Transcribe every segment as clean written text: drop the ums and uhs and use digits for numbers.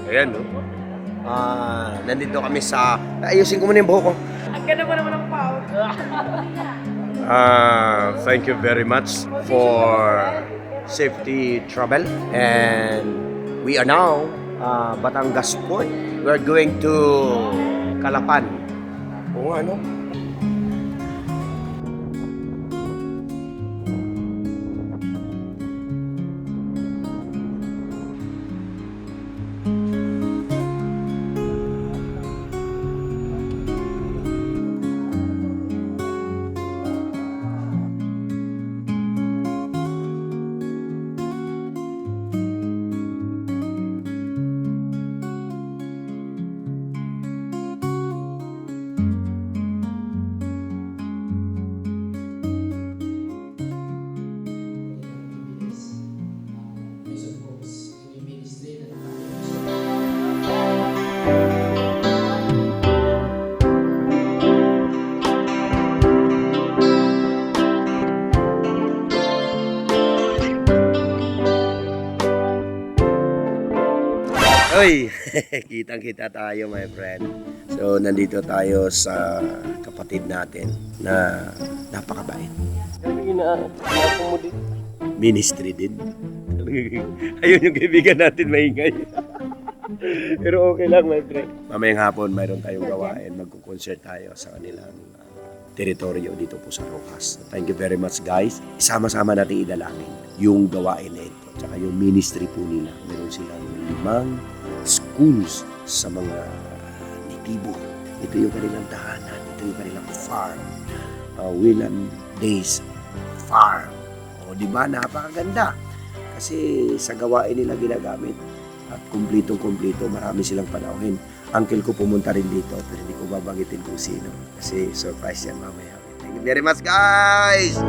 Ayan, no? Nandito kami sa... Ayusin ko muna yung buhok ko. Ang ganda mo naman ng pout. Thank you very much for safety travel. And we are now Batangas Port. We're going to Calapan. Kung ano? Oy, kitang-kita tayo, my friend. So, nandito tayo sa kapatid natin na napakabait. Ministry din. Ayun yung kaibigan natin, maingay. Pero okay lang, my friend. Mamayang hapon, mayroon tayong gawain. Magkukonцерт tayo sa kanilang teritoryo dito po sa Rojas. Thank you very much, guys. Isama-sama natin idalangin yung gawain na ito. Tsaka yung ministry po nila. Meron silang 5 schools sa mga nitibo. Ito yung kanilang tahanan. Ito yung kanilang farm. Willan Days Farm. O, di ba? Napakaganda. Kasi sa gawain nila ginagamit. At kumplitong-kumplito. Marami silang panauhin. Uncle ko pumunta rin dito. Pero hindi ko babangitin kung sino. Kasi surprise yan mamaya. Thank you very much, guys!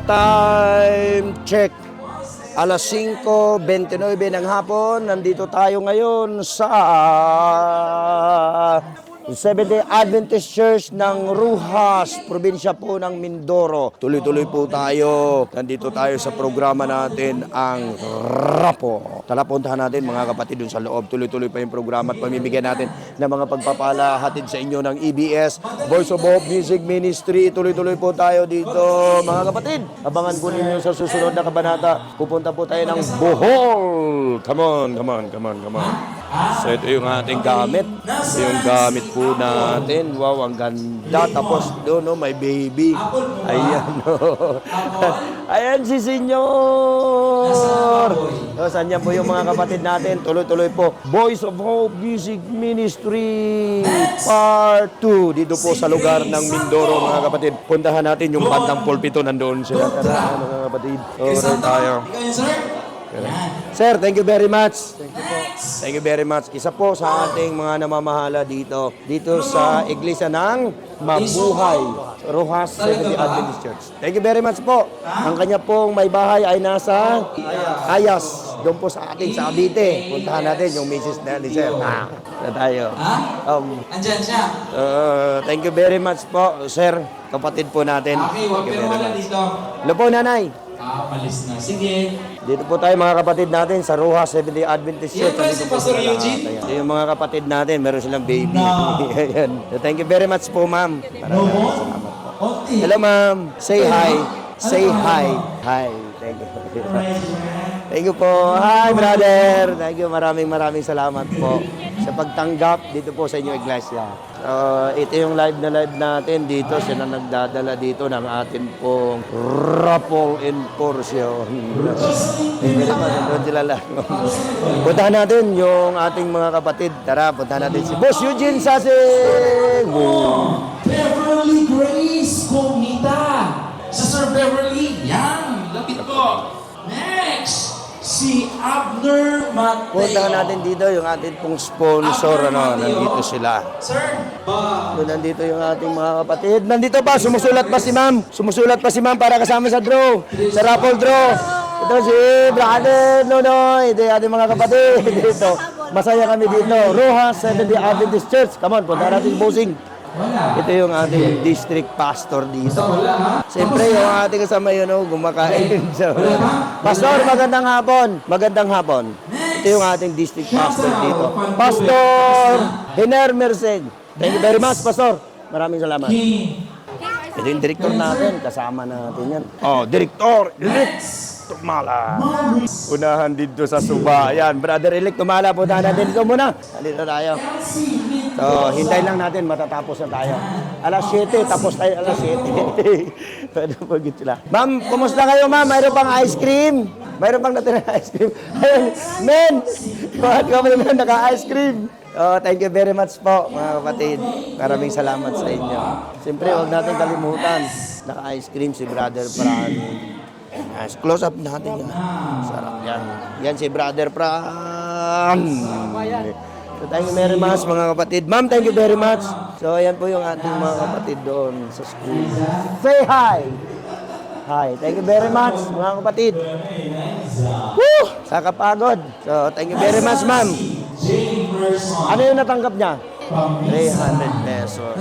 Time check. Alas 5:29 ng hapon. Nandito tayo ngayon sa Seventh-day Adventist Church ng Rojas, probinsya po ng Mindoro. Tuloy-tuloy po tayo. Nandito tayo sa programa natin, ang Rapo. Tara, puntahan natin mga kapatid dun sa loob. Tuloy-tuloy pa yung programa at pamimigyan natin ng mga pagpapala hatid sa inyo ng EBS, Voice of Hope Music Ministry. Tuloy-tuloy po tayo dito mga kapatid. Abangan po ninyo sa susunod na kabanata. Pupunta po tayo ng Bohol. Come on, come on, come on, come on. So ito yung ating gamit. Ito yung gamit po natin. Wow, ang ganda. Tapos doon, no, may baby. Ayan, no. Ayan si Senyor. So, saan yan po yung mga kapatid natin? Tuloy-tuloy po. Voice of Hope Music Ministry Part 2. Dito po sa lugar ng Mindoro, mga kapatid. Puntahan natin yung bandang pulpito. Nandoon sila. Tara, mga kapatid. Okay tayo. Sir, thank you very much. Thank you po. Thank you very much. Isa po sa ating mga namamahala dito sa iglesia ng Mabuhay, Rojas Seventh-day Adventist Church. Thank you very much po. Ang kanya pong may bahay ay nasa Ayas. Doon po sa ating sa Cavite. Puntahan natin yung Mrs. Nelly, sir. Na tayo. Andyan siya. Thank you very much po, sir. Kapatid po natin. Okay, wag kayo wala dito. Hello po, nanay. Malis na. Sige. Dito po tayo mga kapatid natin sa Rojas Seventh-day Adventist Church. Yan ba si Pastor Eugene? Ito yung mga kapatid natin, meron silang baby. Ayan. So, thank you very much po, ma'am. Maraming salamat po. Hello, ma'am. Say hi. Say hi. Hi. Thank you. Thank you po. Hi, brother. Thank you. Maraming salamat po sa pagtanggap dito po sa inyong iglesia. Ito yung live natin dito. Siya na nagdadala dito ng atin pong raffle incursion. Thank you naman. Doon sila lang. Puntahan natin yung ating mga kapatid. Tara, puntahan natin si Boss Eugene Sasing. Beverly Grace Comita. Sa Sir Beverly. Yan. Lapit ko. Next. Si Abner Mateo. Puntahan natin dito yung ating pong sponsor. Nandito sila. Sir. Nandito yung ating mga kapatid. Nandito pa, sumusulat pa si ma'am. Sumusulat pa si ma'am para kasama sa draw. Sa raffle draw. Ito si Brother Nonoy. Ito yung ating mga kapatid dito. Masaya kami dito. Rojas Seventh-day Adventist Church. Come on, punta natin bossing. Ito yung ating district pastor dito. Siyempre, yung ating kasama yun, gumakain. So, Pastor, magandang hapon. Magandang hapon. Ito yung ating district pastor dito. Pastor Hiner Merseg. Thank you very much, Pastor. Maraming salamat. Ito yung director natin. Kasama natin yan. Director. Tumala. Unahan dito sa Suba. Ayan, Brother Elect Tumala. Punta natin dito muna. Dito tayo. So, hintayin lang natin. Matatapos na tayo. Alas 7. Tapos tayo alas 7. Pwede pagit sila. Ma'am, kumusta kayo, ma'am? Mayroon pang ice cream? Mayroon pang natin na ice cream? Ayun, men! Bakit kami naman naka-ice cream? Thank you very much po, mga kapatid. Maraming salamat sa inyo. Siyempre, huwag natin kalimutan. Naka-ice cream si Brother Fran. Nice. Close up natin yan. Sarap yan. Yan si Brother Fran. So, thank you very much, mga kapatid. Ma'am, thank you very much. So, ayan po yung ating mga kapatid doon sa school. Say hi! Hi. Thank you very much, mga kapatid. Woo! Sa kapagod. So, thank you very much, ma'am. Ano yung natanggap niya? 300 pesos.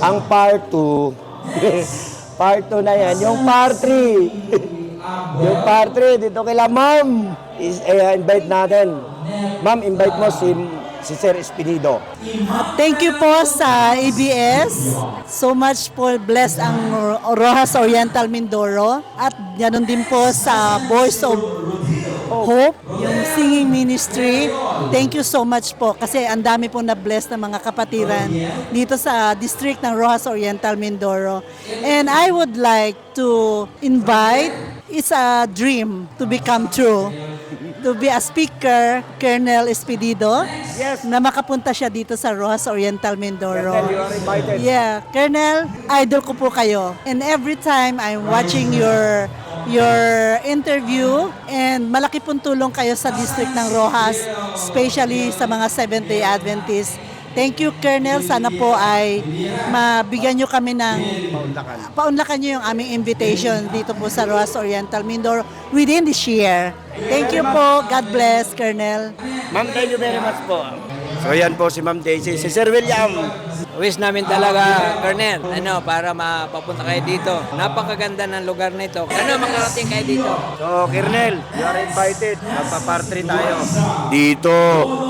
Ang part 2. Part 2 na yan. Yung part 3. Yung part 3, dito kila ma'am. Invite natin. Ma'am, invite mo si Sir Espinido. Thank you po sa ABS. So much po blessed ang Rojas Oriental Mindoro. At ganoon din po sa Voice of Hope, yung singing ministry. Thank you so much po kasi ang dami po na-bless na mga kapatiran dito sa district ng Rojas Oriental Mindoro. And I would like to invite, it's a dream to become true, to be a speaker, Colonel Espinido, Yes. na makapunta siya dito sa Rojas Oriental Mindoro. Colonel, you are invited. Yeah, Colonel, idol ko po kayo. And every time I'm watching your interview, and malaki pong tulong kayo sa district ng Rojas, especially sa mga Seventh-day Adventists. Thank you, Colonel. Sana po ay mabigyan nyo kami ng paunlakan nyo yung aming invitation dito po sa Rojas Oriental Mindoro within this year. Thank you po. God bless, Colonel. Ma'am, thank you very much po. So, yan po si Ma'am Daisy. Si Sir William. Wish namin talaga, Colonel, para mapapunta kayo dito. Napakaganda ng lugar na ito. Makarating kayo dito. So, Colonel, you are invited. Magpa-part 3 tayo. Dito,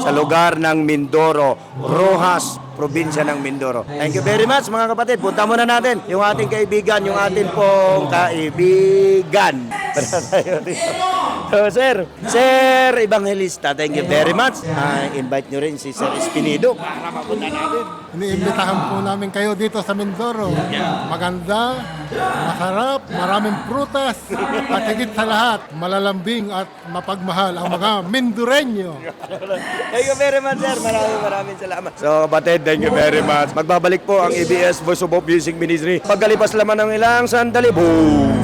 sa lugar ng Mindoro, Rojas, probinsya ng Mindoro. Thank you very much, mga kapatid. Punta muna natin yung ating kaibigan, yung ating pong kaibigan. Para tayo dito. So, Sir Evangelista, thank you very much. Invite nyo rin si Sir Espinido para mapunta natin. Iniimbitahan po namin kayo dito sa Mindoro. Maganda, masarap, maraming prutas, at higit sa lahat, malalambing at mapagmahal ang mga Mindoreño. Thank you very much, sir. Maraming salamat. So, kapatid, thank you very much. Magbabalik po ang ABS Voice of Hope Music Ministry. Pagkalipas laman ng ilang sandali. Boom!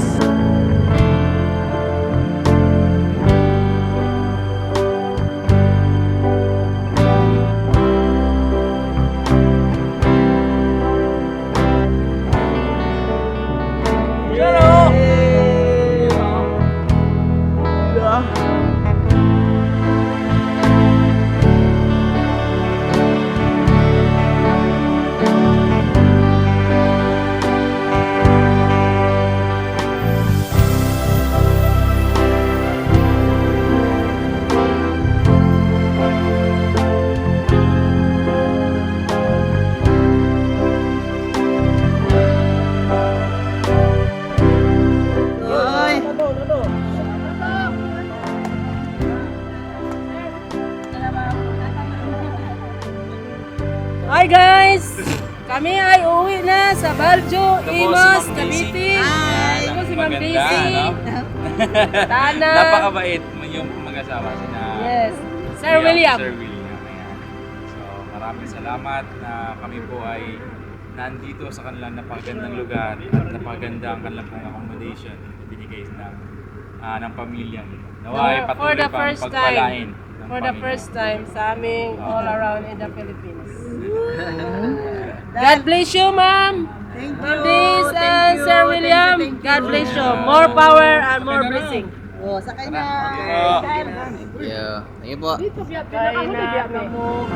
Amos, Cavite. Ako si Ma'am Maganda, Daisy. no? Tana. Napakabait mo yung mag-asawa sina Yes. Sir William. Sir William. Ayan. So, maraming salamat na kami po ay nandito sa kanilang napakagandang lugar at napakaganda ang kanilang pong accommodation na binigay ng pamilyang ito. Naway For patuloy the pang first pagpalain time. ng For the Panginoon. first time sa aming all around in the Philippines. God bless you, ma'am. Ma'am Daisy and Sir William. God bless you. More power and more blessing. Oh, sa kanya. Yeah. Yeah. Thank you po. Kaya na kamo.